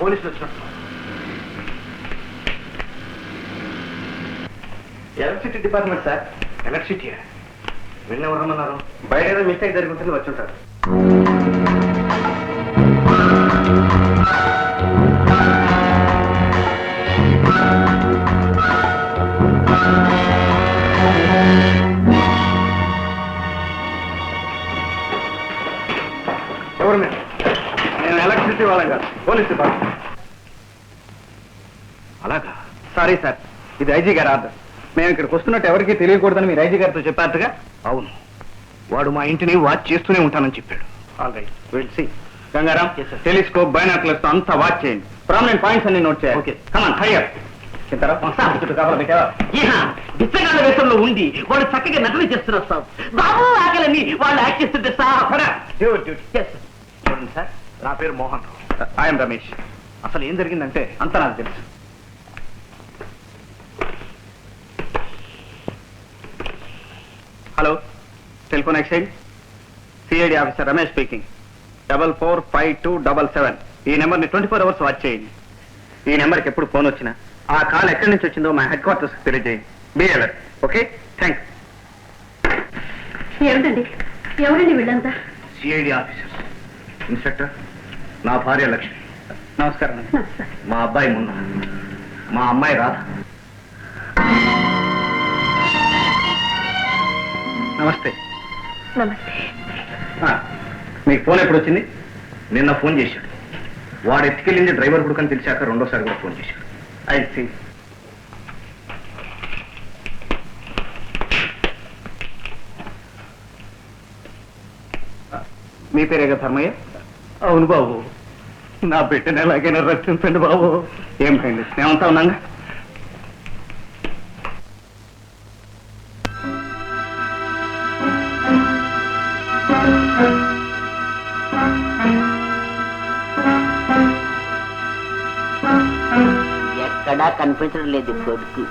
పోలీసులు వచ్చినట్టు. Electricity department sir. ఎలక్ట్రిసిటీయా? వీళ్ళని ఎవరు రమ్మన్నారు? బయట ఏదో మిస్టేక్ జరుగుతుంది, వచ్చి ఉంటారు. ఎవరు మీరు? నేను ఎలక్ట్రిసిటీ వాళ్ళం కాదు, పోలీస్ డిపార్ట్మెంట్. అలాగా? సారీ సార్, ఇది ఐజీ గారి ఆర్డర్. మేము ఇక్కడికి వస్తున్నట్టు ఎవరికీ తెలియకూడదని మీరు ఐజీ గారితో చెప్పారుగా? అవును, వాడు మా ఇంటిని వాచ్ చేస్తూనే ఉంటానని చెప్పాడు. All right, will see. Gangaram, telescope, binoculars అంతా వాచ్ చేయండి. ప్రామినెంట్ పాయింట్స్ అన్ని నోట్ చేయాలి. Okay, come on, hurry up. బిచ్చగాళ్ళ వేషంలో ఉండి వాళ్ళు చక్కగా నటన చేస్తున్నారు సార్. బాబు ఆకలని వాళ్ళు యాక్ట్ చేస్తుంటే సార్. చూడండి సార్, నా పేరు మోహన్ రావు. ఐఎమ్ రమేష్. అసలు ఏం జరిగిందంటే అంతా నాకు తెలుసు. Hello, telephone exchange. CID officer Ramesh speaking. 445277. ఈ నెంబర్ని 24 hours వాచ్ చేయండి. ఈ నెంబర్కి ఎప్పుడు ఫోన్ వచ్చినా ఆ కాల్ ఎక్కడి నుంచి వచ్చిందో మా హెడ్ క్వార్టర్స్ తెలియజేయండి. Be alert. Okay, thanks. ఏమిటండి, ఎవరండి వీళ్ళంతా? CID officers. ఇన్స్పెక్టర్, నా భార్య లక్ష్మి. నమస్కారం. మా అబ్బాయి మున్నా, మా అమ్మాయి రాధ. నమస్తే. నమస్తే. మీకు ఫోన్ ఎప్పుడు వచ్చింది? నిన్న ఫోన్ చేశాడు. వాడు ఎత్తుకెళ్ళింది డ్రైవర్ కొడుకని తెలిసాక రెండోసారి కూడా ఫోన్ చేశాడు. I see. మీ పేరేగా ధర్మయ్య? అవును బాబు. నా బిడ్డను ఎలాగైనా రక్షించండి బాబు. ఏం భయండి, మేమంతా ఉన్నాగా. ఎక్కడా కనిపించడం లేదు కొడుకు.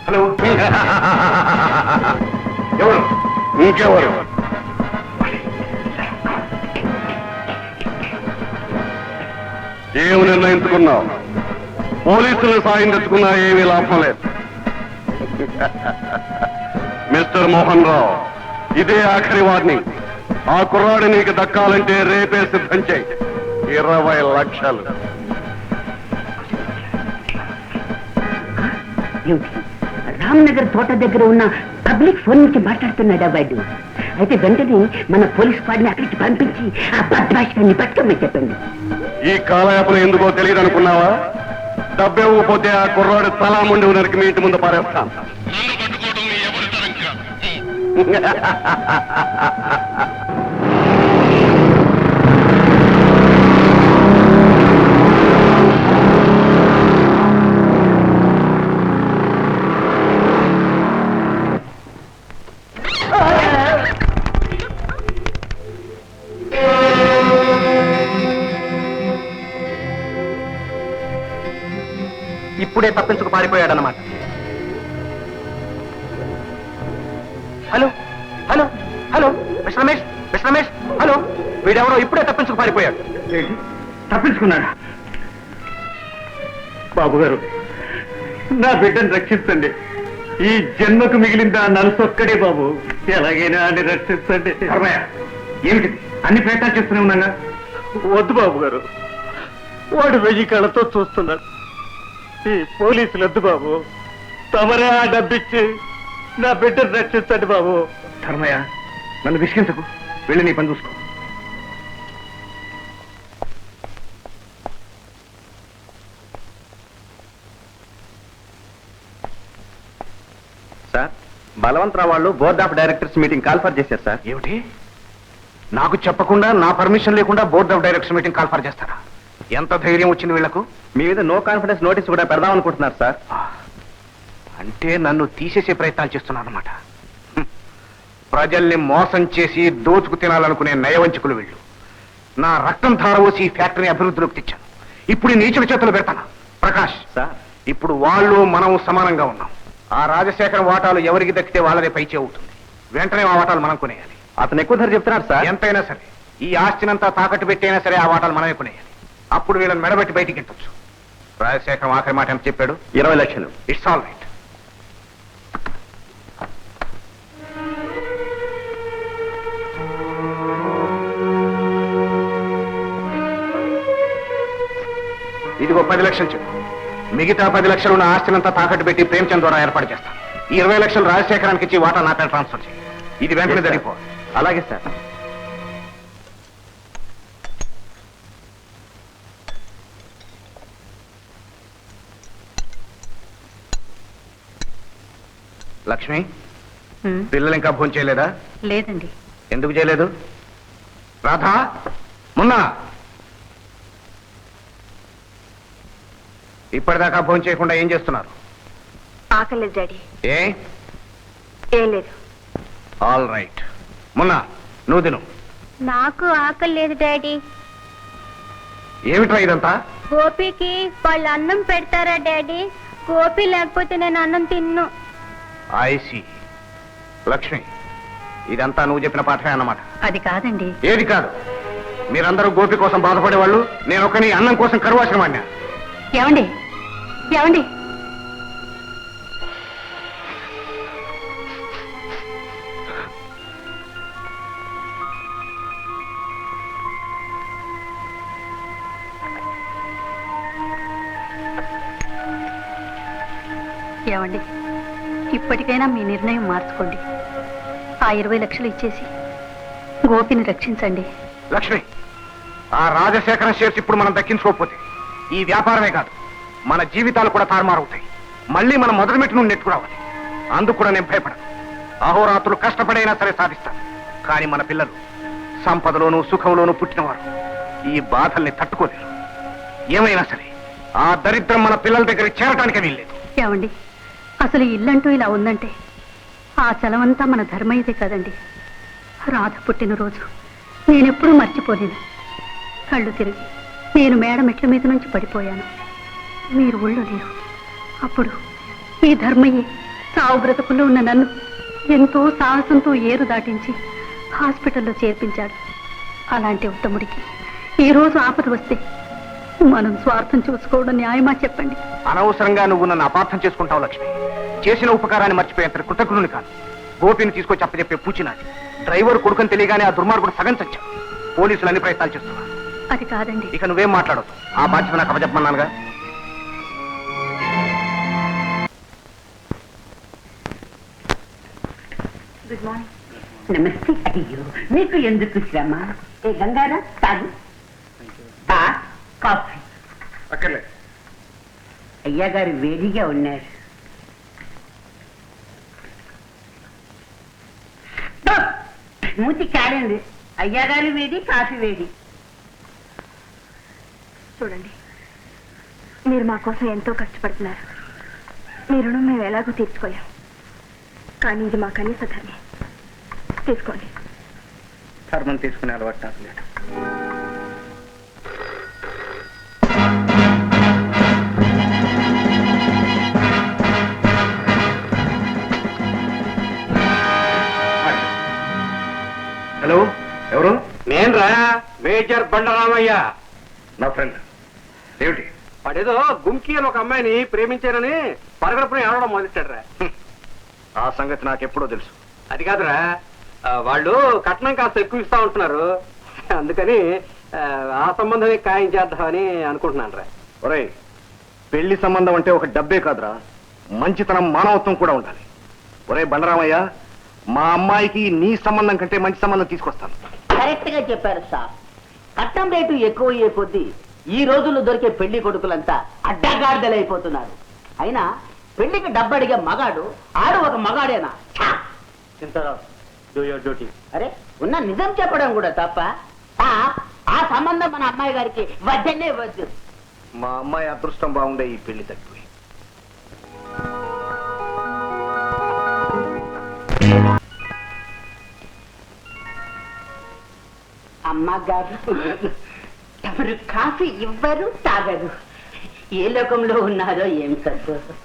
హలో, ఎవరు? ఇంకెవరు? ఏమి నిర్ణయించుకున్నావు? పోలీసులు సాయం తెచ్చుకున్నా ఏమీ లాభం లేదు. మిస్టర్ మోహన్ రావు, ఇదే ఆఖరి వార్నింగ్. ఆ కుర్రాడు నీకు దక్కాలంటే రేపే సిద్ధం చేయి. 20 లక్షలు. రామ్నగర్ తోట దగ్గర ఉన్న పబ్లిక్ ఫోన్ నుంచి మాట్లాడుతున్నాడా వాడు? అయితే వెంటనే మన పోలీస్ వాడిని అక్కడికి పంపించి ఆ బద్మాషాన్ని పట్టుకోమని చెప్పండి. ఈ కాలయాపన ఎందుకో తెలియదు అనుకున్నావా? డబ్బు ఇవ్వకపోతే ఆ కుర్రాడు తలా ముండి నరికి మీ ఇంటి ముందు పారేస్తాను. ఇప్పుడే తప్పించుకు పారిపోయాడన్నమాట. Hello hello hello, mister Ramesh, mister Ramesh, hello. వీడెవరో ఇప్పుడే తప్పించుకు పారిపోయాడు. తప్పించుకున్నాడా? బాబు గారు, నా బిడ్డను రక్షించండి. ఈ జన్మకు మిగిలింది ఆ నలుసొక్కడే బాబు. ఎలాగైనా అని రక్షించండి. ఏమిటి అన్ని ప్రయత్నాలు చేస్తూనే ఉన్నాగా? వద్దు బాబు గారు, వాడు 1000 కళ్ళతో చూస్తున్నాడు. ఈ పోలీసులు వద్దు బాబు. తమరే ఆ డబ్బిచ్చి నా బిడ్డను రక్షించండి బాబు. ధర్మయ్య, నన్ను విసిగించకు. వెళ్ళి నీ పని చూసుకో. సార్, బలవంతరావు వాళ్ళు board of directors meeting call for చేశారు సార్. ఏమిటి? నాకు చెప్పకుండా, నా పర్మిషన్ లేకుండా board of directors meeting call for చేస్తారా? ఎంత ధైర్యం వచ్చింది వీళ్లకు? మీ మీద నో కాన్ఫిడెన్స్ నోటీస్ కూడా పెడదాం అనుకుంటున్నారు సార్. అంటే నన్ను తీసేసే ప్రయత్నాలు చేస్తున్నారన్నమాట. ప్రజల్ని మోసం చేసి దోచుకు తినాలనుకునే నయవంచకులు వీళ్ళు. నా రక్తం ధారవోసి ఈ ఫ్యాక్టరీ అభివృద్ధిలోకి తెచ్చాను. ఇప్పుడు ఈ నీచుల చేతులు పెడతాను. ప్రకాష్ సార్ ఇప్పుడు వాళ్ళు మనం సమానంగా ఉన్నాం. ఆ రాజశేఖర్ వాటాలు ఎవరికి దక్కితే వాళ్ళదే పైచే అవుతుంది. వెంటనే ఆ వాటాలు మనం కొనేయాలి. అతను ఎక్కువ ధర చెప్తున్నాడు సార్. ఎంతైనా సరే ఈ ఆస్తినంతా తాకట్టు పెట్టైనా సరే ఆ వాటాలు మనమే కొనేయాలి. అప్పుడు వీళ్ళని మెడబెట్టి బయటికి ఎట్టొచ్చు. రాజశేఖరం ఆఖరి మాట ఎంత చెప్పాడు? 20 లక్షలు. It's all right. ఇదిగో 10 లక్షలు చెప్పు. మిగతా 10 లక్షలు ఉన్న ఆస్తినంతా తాకట్టు పెట్టి ప్రేమచంద్ ద్వారా ఏర్పాటు చేస్తాను. ఈ 20 లక్షలు రాజశేఖరానికి ఇచ్చి వాటా నా పేరు ట్రాన్స్ఫర్ చేయి. ఇది వెంటనే జరిగిపోవాలి. అలాగే సార్. లక్ష్మి, పిల్లలు ఇంకా భోజనం చేయలేదా? లేదండి. ఎందుకు చేయలేదు? రాధా, మున్నా, ఇప్పటిదాకా భోజనం చేయకుండా ఏం చేస్తున్నారు? ఆకలేదు డాడీ. ఏ? ఏం లేదు. All right. మున్నా, నువ్వు తిను. నాకు ఆకలి లేదు డాడీ. ఏమిట్రా ఇదంతా? గోపికి వాళ్ళు అన్నం పెడతారా డాడీ? గోపి లేకపోతే నేను అన్నం తిన్ను. ఐసి. లక్ష్మి, ఇదంతా నువ్వు చెప్పిన పాఠమే అన్నమాట. అది కాదండి. ఏది కాదు? మీరందరూ గోపి కోసం బాధపడేవాళ్ళు, నేను ఒకని అన్నం కోసం కరువాసిన వాడినా. ఏమండి ఏమండి ఏమండి, ఇప్పటికైనా మీ నిర్ణయం మార్చుకోండి. ఆ 20 లక్షలు ఇచ్చేసి గోపిని రక్షించండి. లక్ష్మి, ఆ రాజశేఖరం షేర్స్ ఇప్పుడు మనం దక్కించుకోకపోతే ఈ వ్యాపారమే కాదు మన జీవితాలు కూడా తారుమారవుతాయి. మళ్ళీ మనం మొదటి మెట్టు నుండి నెట్టుకురావాలి. అందుకు కూడా నేను భయపడను. అహోరాత్రులు కష్టపడైనా సరే సాధిస్తాను. కానీ మన పిల్లలు సంపదలోనూ సుఖంలోనూ పుట్టినవారు ఈ బాధల్ని తట్టుకోలేరు. ఏమైనా సరే ఆ దరిద్రం మన పిల్లల దగ్గరికి చేరటానికి వీల్లేదు. ఏమండి, అసలు ఇల్లంటూ ఇలా ఉందంటే ఆ చలమంతా మన ధర్మయ్యదే కదండి. రాధ పుట్టినరోజు నేనెప్పుడూ మర్చిపోలేను. కళ్ళు తిరిగి నేను మేడ మెట్ల మీద నుంచి పడిపోయాను. మీరు ఒళ్ళు లేరు. అప్పుడు ఈ ధర్మయ్యే సావు బ్రతుకుల్లో ఉన్న నన్ను ఎంతో సాహసంతో ఏరు దాటించి హాస్పిటల్లో చేర్పించాడు. అలాంటి ఉత్తముడికి ఈ రోజు ఆపద వస్తే మనం స్వార్థం చూసుకోవడం న్యాయమా చెప్పండి? అనవసరంగా నువ్వు నన్ను అపార్థం చేసుకుంటావు లక్ష్మి. చేసిన ఉపకారాన్ని మర్చిపోయేంత కృతజ్ఞుని కాదు. గోపిని తీసుకొచ్చి అప్పచెప్పే పూచినాది. డ్రైవర్ కొడుకుని తెలియగానే ఆ దుర్మార్గుడు సగం చచ్చాడు. పోలీసులు అన్ని ప్రయత్నాలు చేస్తున్నారు. అది కాదండి. ఇక నువ్వేం మాట్లాడవు. ఆ బాధ్యత నాకు అప్పచెప్పమన్నానుగా. Good morning. నమస్తే. అయ్యో, మీకు ఎందుకు శ్రమ? ఏ గంగారా, తాగు. కాఫీ. అక్కర్లే. అయ్యా గారు వేడిగా ఉన్నారు. మూతి కాడండి. అయ్యా గారు వేడి, కాఫీ వేడి. చూడండి, మీరు మా కోసం ఎంతో కష్టపడుతున్నారు. మీ రుణం మేము ఎలాగో తీర్చుకోలేం. కానీ ఇది మా కనీస ధర్మం. తీసుకోండి. ధర్మం తీసుకునే అలవాటు నాకు లేదు. హలో, ఎవరు? నేను రా మేజర్ బండరామయ్య. నా ఫ్రెండ్. ఏమిటి? వాడేదో గుంకి అని ఒక అమ్మాయిని ప్రేమించానని పరగడపని ఆడడం మొదలెట్టాడు రా. ఆ సంగతి నాకెప్పుడో తెలుసు. అది కాదురా, వాళ్ళు కట్నం కాస్త ఎక్కువ ఇస్తా ఉంటున్నారు. అందుకని ఆ సంబంధమే ఖాయం చేద్దామని అనుకుంటున్నాను రా. ఒరేయ్, పెళ్లి సంబంధం అంటే ఒక డబ్బే కాదురా, మంచితనం మానవత్వం కూడా ఉండాలి. ఒరే బండరామయ్య, మా అమ్మాయికి నీ సంబంధం కంటే మంచి సంబంధం తీసుకొస్తాను. కరెక్ట్ గా చెప్పారు సార్. కట్నం రేటు ఎక్కువ అయ్యే కొద్దీ ఈ రోజుల్లో దొరికే పెళ్లి కొడుకులంతా అడ్డగాడిదలైపోతున్నారు. అయినా పెళ్లికి డబ్బడిగే మగాడు ఆడు ఒక మగాడేనా? అరే, ఉన్న నిజం చెప్పడం కూడా తప్ప. ఆ సంబంధం మన అమ్మాయి గారికి వద్దనే వద్దు. మా అమ్మాయి అదృష్టం బాగుండే ఈ పెళ్లి తగ్గిపోయి. అమ్మగారు తమరు కాఫీ ఇవ్వరు తాగరు, ఏ లోకంలో ఉన్నారో ఏం సంతోషం.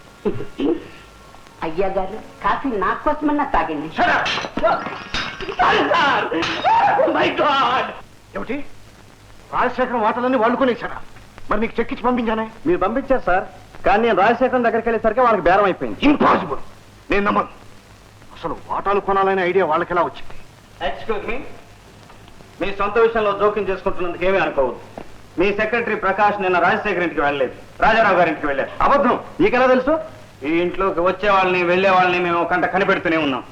అయ్యా గారు కాఫీ నా కోసమన్నా తాగండి. ఏమిటి రాజశేఖరం వాటలన్నీ వాళ్ళు కొనేసారా? మరి నీకు చెక్కిచ్చి పంపించానే? మీరు పంపించారు సార్, కానీ నేను రాజశేఖరం దగ్గరికి వెళ్ళేసరికి వాళ్ళకి బేరం అయిపోయింది. ఇంపాసిబుల్, నేను నమ్మను. అసలు వాటాలు కొనాలనే ఐడియా వాళ్ళకి ఎలా వచ్చింది? ఎక్స్క్యూజ్ మీ, మీ సొంత విషయంలో జోక్యం చేసుకుంటున్నందుకు ఏమీ అనుకోవద్దు. మీ సెక్రటరీ ప్రకాష్ నిన్న రాజశేఖర్ ఇంటికి వెళ్ళలేదు, రాజారావు గారింటికి వెళ్ళారు. అబద్ధం, నీకెలా తెలుసు? ఈ ఇంట్లోకి వచ్చే వాళ్ళని వెళ్లే వాళ్ళని మేము కంట కనిపెడుతూనే ఉన్నాం.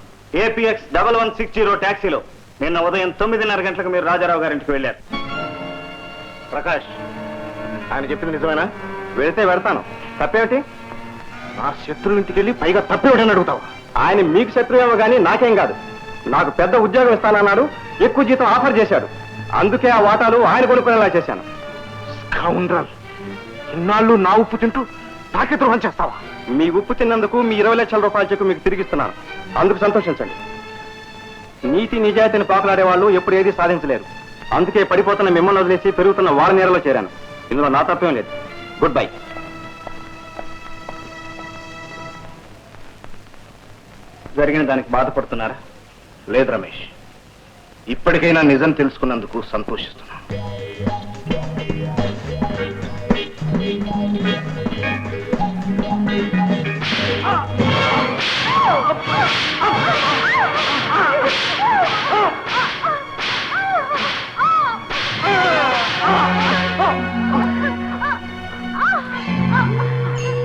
ఏపీఎక్స్ 1160 ట్యాక్సీలో నిన్న ఉదయం 9:30 గంటలకు మీరు రాజారావు గారింటికి వెళ్ళారు. ప్రకాష్, ఆయన చెప్పింది నిజమేనా? వెళితే వెళ్తాను, తప్పేమిటి? నా శత్రువు ఇంటికి వెళ్ళి పైగా తప్పేమిటని అడుగుతావు? ఆయన మీకు శత్రువేమో కానీ నాకేం కాదు. నాకు పెద్ద ఉద్యోగం ఇస్తానన్నాడు, ఎక్కువ జీతం ఆఫర్ చేశాడు. అందుకే ఆ వాటాలు ఆయన కొనుక్కునేలా చేశాను. స్కౌండ్రల్, ఇన్నాళ్ళు నా ఉప్పు తింటూ నాకే ద్రోహం చేస్తావా? మీ ఉప్పు తిన్నందుకు మీ 20 లక్షల రూపాయల చెక్కు మీకు తిరిగిస్తున్నాను, అందుకు సంతోషించండి. నీతి నిజాయితీని పాకులాడే వాళ్ళు ఎప్పుడు ఏది సాధించలేరు. అందుకే పడిపోతున్న మిమ్మల్ని వదిలేసి పెరుగుతున్న వాళ్ళ నీరలో చేరాను. ఇందులో నా తప్పేం లేదు. Good bye. జరిగిన దానికి బాధపడుతున్నారా? లేదు రమేష్, ఇప్పటికైనా నిజం తెలుసుకున్నందుకు సంతోషిస్తున్నాను.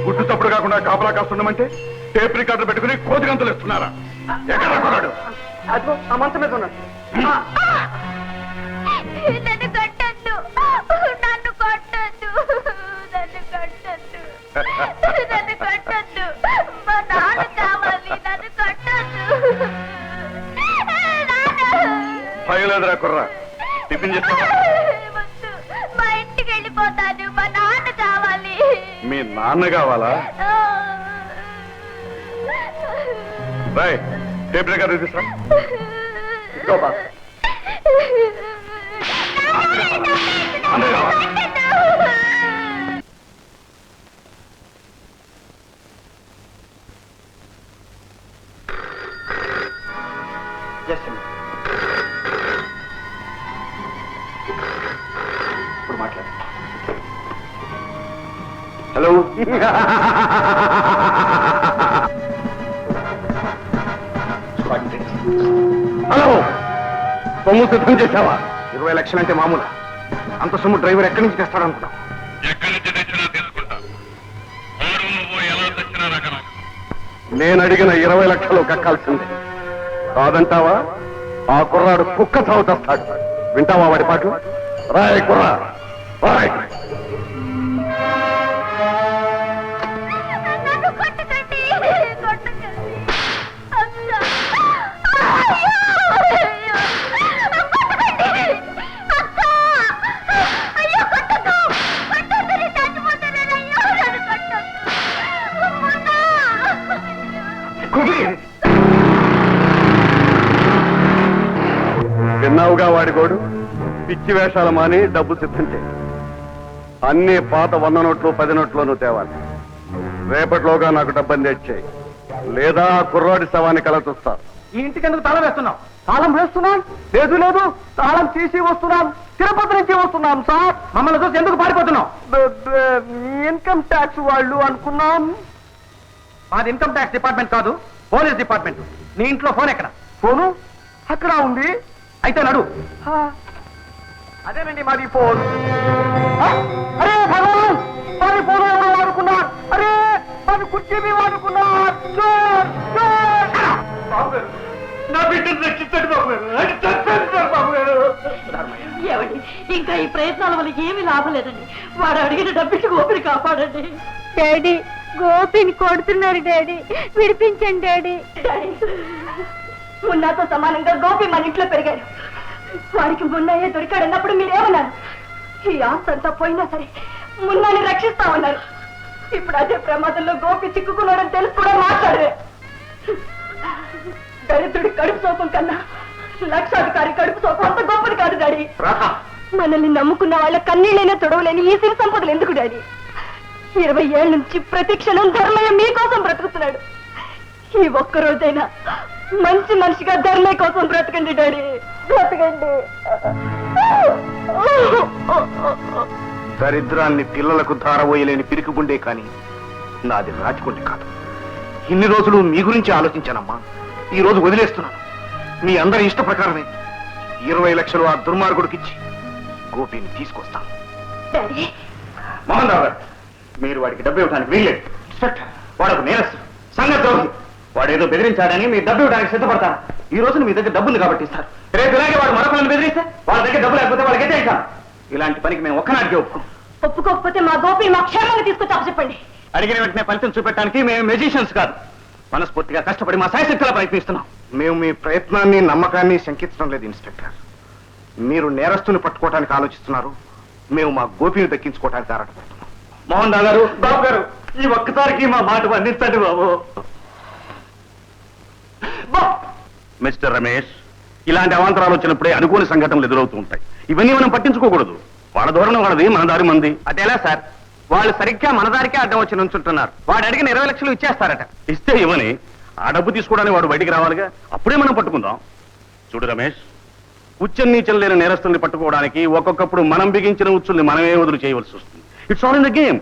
గుడ్డు తప్పుడు కాకుండా కాపలా కాస్తుండమంటే టేప్ రికార్డులు పెట్టుకుని కోతి గంతులు ఇస్తున్నారా? ఎక్కడ కొన్నాడు? ఆ మంచం మీద ఉన్నాడు. నన్ను కొట్టద్దు, నన్ను కొట్టద్దు, నన్ను కొట్టద్దు, నన్ను కొట్టద్దు, మా నాన్న కావాలి, నన్ను కొట్టద్దు. పైలేదురా కుర్రా, టిఫిన్ చేస్తావా? వద్దు, మా ఇంటికి వెళ్ళిపోతాను, మా నాన్న కావాలి. మీ నాన్న కావాలా? రాయ్, టేప్ రికార్డు తీసుకురా. ఇదిగో బాస్. Just a minute. ఇప్పుడు మాట్లాడు. హలో. హలో, సొమ్ము సిద్ధం చేశావా? 20 లక్షలంటే మామూలు. అంత సొమ్ము డ్రైవర్ ఎక్కడి నుంచి తెస్తాడు అనుకున్నావు? ఎక్కడి నుంచి తెచ్చినా తీసుకుంటా. వాడు నువ్వు ఎలా తెచ్చినా రకం. నేను అడిగిన 20 లక్షలు కక్కాల్సిందే. కాదంటావా? ఆ కుర్రాడు కుక్క చావు తెస్తాడు. వింటావా వాడి పాటలు? రాయ్ కుర్రా, రాయ్. నన్ను కొట్టకండి, కొట్టకండి. అక్క, అయ్యో, కొట్టకండి. అక్క, అయ్యో కొట్టకు, కొట్టొద్దు, నేను చచ్చిపోతాను. అయ్యో నన్ను కొట్టొద్దు. అమ్మా. విన్నావుగా వాడి గోడు? పిచ్చి వేషాలు మాని డబ్బు సిద్ధం చేయి. అన్ని పాత 100 నోట్లు 10 నోట్లోనూ తేవాలి. రేపటిలోగా నాకు డబ్బని తెచ్చేయి, లేదా ఆ కుర్రాడి శవాన్ని కల చూస్తా. ఈ ఇంటికి ఎందుకు తాళం వేస్తున్నాం? తాళం వేస్తున్నాం? లేదు లేదు, తాళం తీసి వస్తున్నాం. తిరుపతి నుంచి వస్తున్నాం సార్. మమ్మల్ని చూసి ఎందుకు పారిపోతున్నాం? ఇన్కమ్ ట్యాక్స్ వాళ్ళు అనుకున్నాం. మాది ఇన్కమ్ ట్యాక్స్ డిపార్ట్మెంట్ కాదు, పోలీస్ డిపార్ట్మెంట్. నీ ఇంట్లో ఫోన్ ఎక్కడ? ఫోను అక్కడ ఉంది. అయితే నడు. అదేనండి మాది ఫోన్. అరే భగవాన్, మాది ఫోన్ ఎవరు వాడుకున్నారు? అరే మాది కుర్చీ మీ వాడుకున్నారు. నా బిడ్డను రక్షించండి బాబు గారు, అది చచ్చాను సార్ బాబు గారు. ఏమండి, ఇంకా ఈ ప్రయత్నాల వల్ల ఏమీ లాభం లేదండి. వాడు అడిగిన డబ్బిచ్చి గోపిని కాపాడండి. డాడీ, గోపిని కొడుతున్నారు డాడీ, విడిపించండి డాడీ. మున్నాతో సమానంగా గోపి మన ఇంట్లో పెరిగాడు. వాడికి మున్నయ్యే దొరికాడన్నప్పుడు మీరేమన్నారు? ఈ ఆస్తి అంతా పోయినా సరే మున్నాని రక్షిస్తామన్నారు. ఇప్పుడు అదే ప్రమాదంలో గోపి చిక్కుకున్నాడని తెలుసు కూడా మాట్లాడరే. దరిద్రుడి కడుపు సోపం కన్నా లక్షాధికారి కడుపుతో కొంత గొప్పది కాదు డాడీ. రాధా, మనల్ని నమ్ముకున్న వాళ్ళ కన్నీళ్ళైనా తొడవలేని ఈ సిరి సంపదలు ఎందుకు డాడీ? 20 ఏళ్ళ నుంచి ప్రతి క్షణం ధర్మయ్య మీకోసం బ్రతుకుతున్నాడు. ఈ ఒక్కరోజైనా మంచి మనిషిగా ధర్మయ్య కోసం బ్రతకండి డాడీ, బ్రతకండి. దరిద్రాన్ని పిల్లలకు ధారపోయలేని పిరికిగుండే కానీ నాది రాజగుండె కాదు. ఇన్ని రోజులు మీ గురించి ఆలోచించానమ్మా. ఈ రోజు వదిలేస్తున్నాను. మీ అందరి ఇష్ట ప్రకారమే 20 లక్షలు ఆ దుర్మార్గుడికిచ్చి గోపిని తీసుకొస్తాను. డాడీ, మోహన్ రావు గారు, మీరు వాడికి డబ్బు ఇవ్వడానికి వీల్లేదు. ఇన్స్పెక్టర్, వాడు నేరస్తు, సంగతి ద్రోహి. వాడు ఏదో బెదిరించాడని మీరు డబ్బు ఇవ్వడానికి సిద్ధపడతారు. ఈ రోజున మీ దగ్గర డబ్బుంది కాబట్టి ఇస్తారు. రేపు ఇలాగే వాడు మరొకరిని బెదిరిస్తే వాళ్ళ దగ్గర డబ్బు లేకపోతే వాళ్ళకి అయితే ఇస్తాం. ఇలాంటి పనికి మేము ఒక్కనాటికి ఒప్పుకోం. ఒప్పుకోకపోతే మా గోపి మా క్షేమంగా తీసుకొచ్చి చెప్పండి. అడిగిన వెంటనే ఫలితం చూపెట్టడానికి మేము మెజిషియన్స్ కాదు, మనస్ఫూర్తిగా కష్టపడి మా సాయశక్తిలా ప్రయత్నిస్తున్నాం. మేము మీ ప్రయత్నాన్ని నమ్మకాన్ని శంకించడం లేదు ఇన్స్పెక్టర్. మీరు నేరస్తుని పట్టుకోవడానికి ఆలోచిస్తున్నారు, మేము మా గోపిని దక్కించుకోవడానికి ఆరాటపడుతున్నాం. మోహన్ రావు గారు, బాబు గారు, ఈ ఒక్కసారికి మా మాట అందించండి బాబు. మిస్టర్ రమేష్, ఇలాంటి అవాంతరాలు వచ్చినప్పుడే అనుకోని సంఘటనలు ఎదురవుతూ ఉంటాయి. ఇవన్నీ మనం పట్టించుకోకూడదు. వాళ్ళ ధోరణి వాళ్ళది, మన దారి మంది. అదేలా సార్, వాళ్ళు సరిగ్గా మన దారికే అడ్డం వచ్చి నుంచుంటున్నారు. వాడు అడిగిన 20 లక్షలు ఇచ్చేస్తారట. ఇస్తే ఇవ్వని, ఆ డబ్బు తీసుకోవడానికి వాడు బయటికి రావాలిగా, అప్పుడే మనం పట్టుకుందాం. చూడు రమేష్, ఉచ్చం నీచం లేని నేరస్తుల్ని పట్టుకోవడానికి ఒక్కొక్కప్పుడు మనం బిగించిన ఉచ్చుల్ని మనమే వదులు చేయవలసి వస్తుంది. It's all in the game.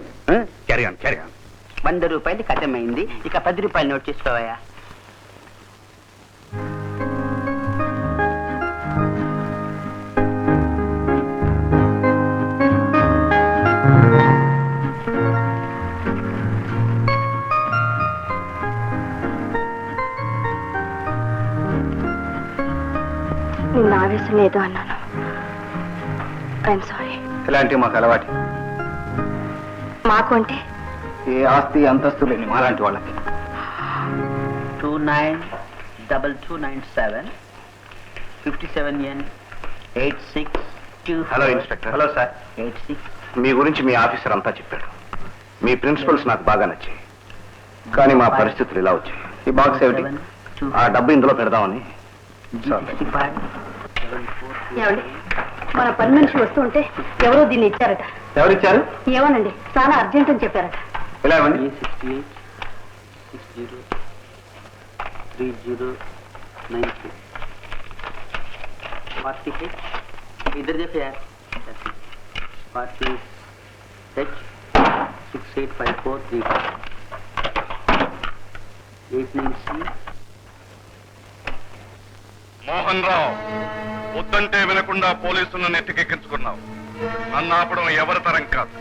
Carry on, carry on. 100 రూపాయలు కథమైంది. ఇక 10 రూపాయలు నోట్ చేసుకోవయా. నిన్న ఆవేశం లేదు అన్నాను. I'm sorry. ఇలాంటివి మాకు అలవాటు. మాకు అంటే ఏ ఆస్తి అంతస్తు లేని మాలాంటి వాళ్ళకి. 292297 57 N 86 hello inspector. Hello sir. 86 మీ గురించి మీ ఆఫీసర్ అంతా చెప్పాడు. మీ ప్రిన్సిపల్స్ నాకు బాగా నచ్చాయి, కానీ మా పరిస్థితులు ఇలా వచ్చాయి. ఈ బాక్స్ ఏమిటి? ఆ డబ్బు ఇందులో పెడదామని. ఏమండి, మన పని మనిషి వస్తుంటే ఎవరో దీన్ని ఇచ్చారట. ఎవరిచ్చారు? ఏమోనండి, చాలా అర్జెంట్ అని చెప్పారట. ఇలా ఇవ్వండి. 68 60 इधर देखो यार. 40 H 685435 89C. మోహన్ రావు, వద్దంటే వినకుండా పోలీసులను నెత్తికెక్కించుకున్నావు. నన్ను ఆపడం ఎవరి తరం కాదు.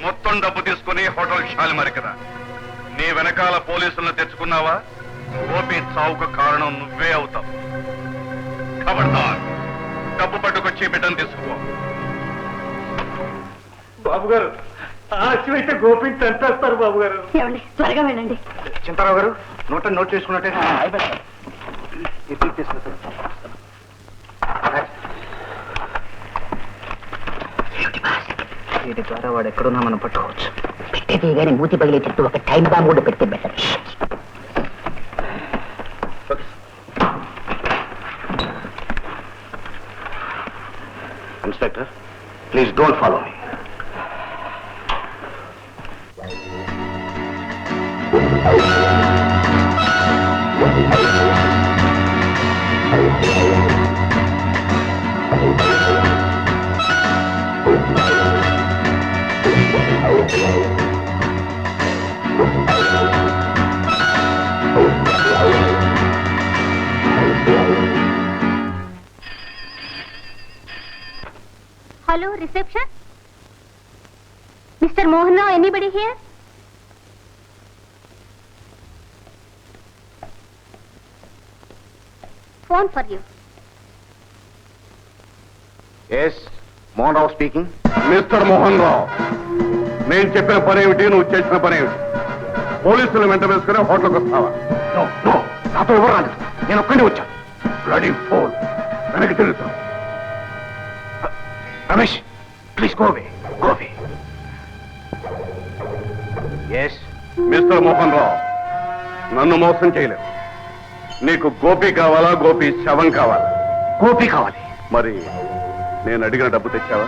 మొత్తం డబ్బు తీసుకుని హోటల్ షాలిమారి కదా. నీ వెనకాల పోలీసులను తెచ్చుకున్నావా, గోపి చావుకు కారణం నువ్వే అవుతావు. ఖబర్దార్, డబ్బు పట్టుకొచ్చి బిడ్డను తీసుకో. బాబు గారు, ఆశమైతే గోపిని చంపేస్తారు బాబు గారు. ఏమండి, త్వరగా వెళ్ళండి. చింతారావు గారు, నోట్ చేసుకున్నట్టే. వీటి ద్వారా వాడు ఎక్కడున్నా మనం పట్టుకోవచ్చు. పెట్టేది కానీ మూతి పగిలేటట్టు ఒక టైం బాంబు కూడా పెడితే better. Inspector, please don't follow me. Hello, reception. Mr. Mohan Rao, anybody here? Phone for you. Yes, Mohan Rao speaking. Mister Mohan Rao, నేను చెప్పిన పని ఏమిటి, నువ్వు చేసిన పని ఏమిటి? పోలీసులు వెంట వేసుకుని హోటల్కి వస్తావా? నాతో ఎవరు రాలేదు, నేను ఒక్కడే వచ్చాను. బ్లడీ ఫోన్, వెనక్కి తిరుగుతావు. Ramesh, please go away go away. Yes, mister Mohan Rao, నన్ను మోసం చేయలేవు. నీకు గోపి కావాలా, గోపి శవం కావాలా? గోపి కావాలి. మరి నేను అడిగిన డబ్బు తెచ్చావా?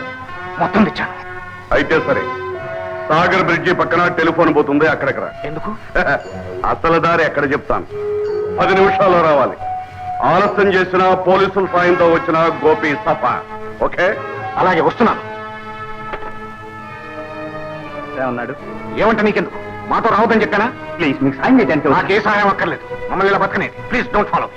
మొత్తం తెచ్చాను. అయితే సరే, సాగర్ బ్రిడ్జి పక్కన టెలిఫోన్ పోతుంది, అక్కడికి రా. ఎందుకు? అసలు దారి ఎక్కడ చెప్తాను. 10 నిమిషాల్లో రావాలి. ఆలస్యం చేసిన పోలీసుల సాయంతో వచ్చిన గోపి సఫా. ఓకే? అలాగే వస్తున్నాను. ఉన్నాడు. ఏమంటే నీకెందుకు? మాతో రావద్దని చెప్పానా? ప్లీజ్ మీకు సాయం చేయడానికి నాకే సహాయం అక్కర్లేదు. మమ్మల్ని ఇలా బతకనేది. Please don't follow.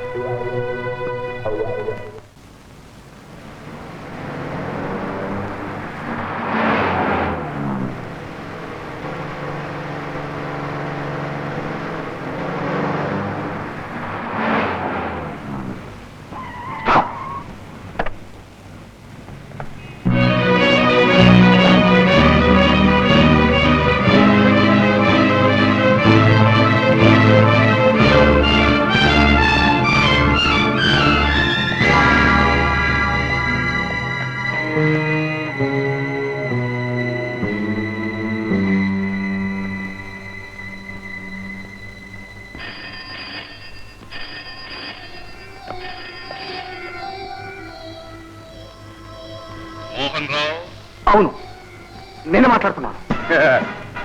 Mohan Rao. అవును, నేనే మాట్లాడుతున్నాను.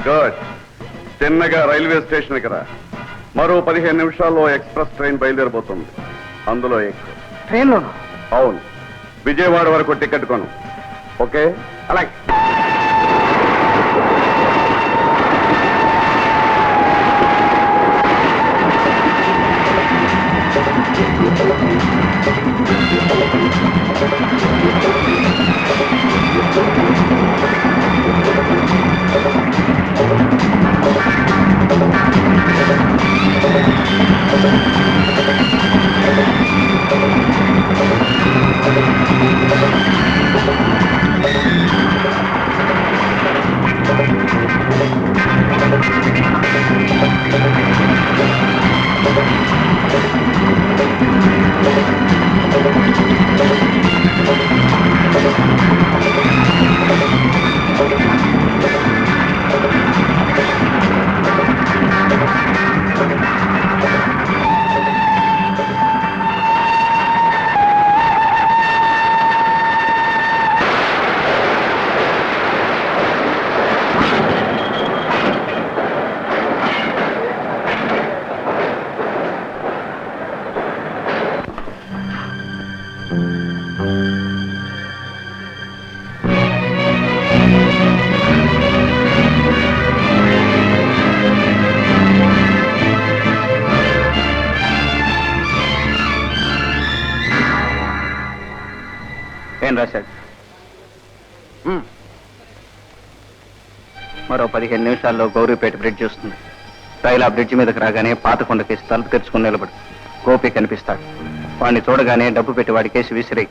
గుడ్. చిన్నగా రైల్వే స్టేషన్కి రా. మరో 15 నిమిషాల్లో ఎక్స్ప్రెస్ ట్రైన్ బయలుదేరబోతుంది. అందులో ఎక్కువ. ట్రైన్లోను? అవును, విజయవాడ వరకు టికెట్ కొను. ఓకే? అలాగే. ఏం రాశాడు? మరో 15 నిమిషాల్లో గౌరీపేట బ్రిడ్జ్ వస్తుంది. రైలు ఆ బ్రిడ్జ్ మీదకి రాగానే పాత కొండకేసి తలుపు తెరుచుకుని నిలబడు. గోపి కనిపిస్తాడు. వాడిని చూడగానే డబ్బు పెట్టి వాడి కేసు విసిరేయి.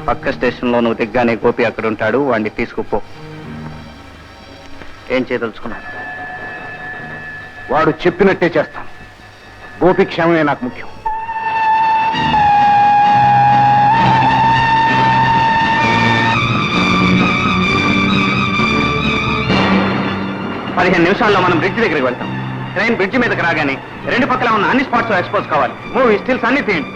పక్క స్టేషన్లో నువ్వు దిగ్గానే గోపి అక్కడ ఉంటాడు. వాడిని తీసుకుపో. ఏం చేయదలుచుకున్నాను? వాడు చెప్పినట్టే చేస్తాను. గోపి క్షేమమే నాకు ముఖ్యం. పదిహేను నిమిషాల్లో మనం బ్రిడ్జ్ దగ్గరికి వెళ్తాం. ట్రైన్ బ్రిడ్జ్ మీదకి రాగానే 2 పక్కల ఉన్న అన్ని స్పాట్స్ ఎక్స్పోజ్ కావాలి. మూవీ స్టిల్స్ అన్ని తీయండి.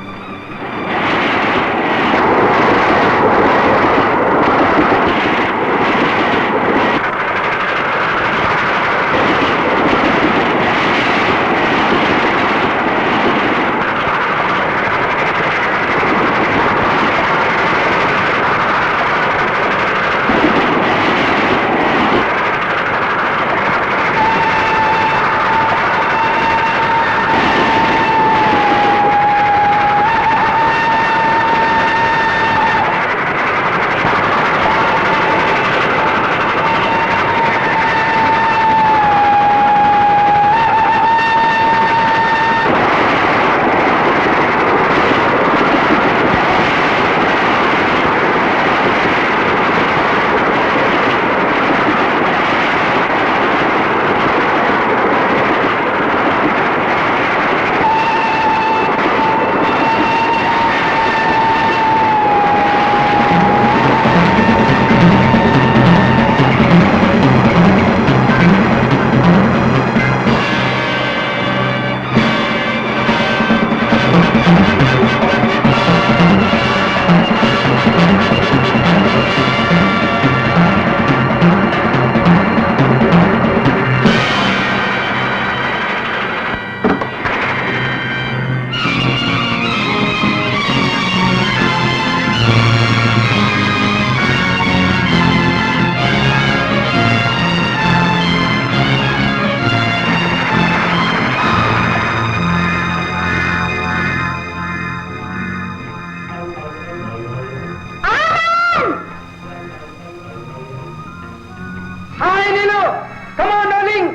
Come on darling.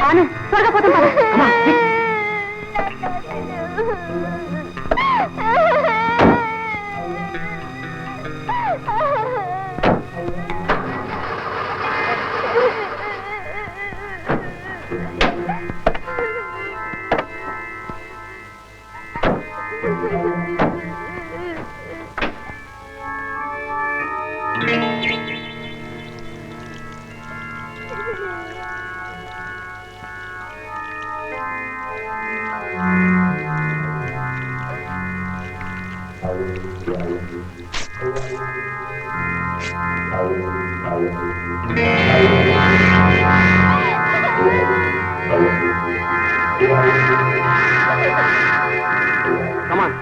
ఆనంద్ త్వరగా పోతాం పద. కమాన్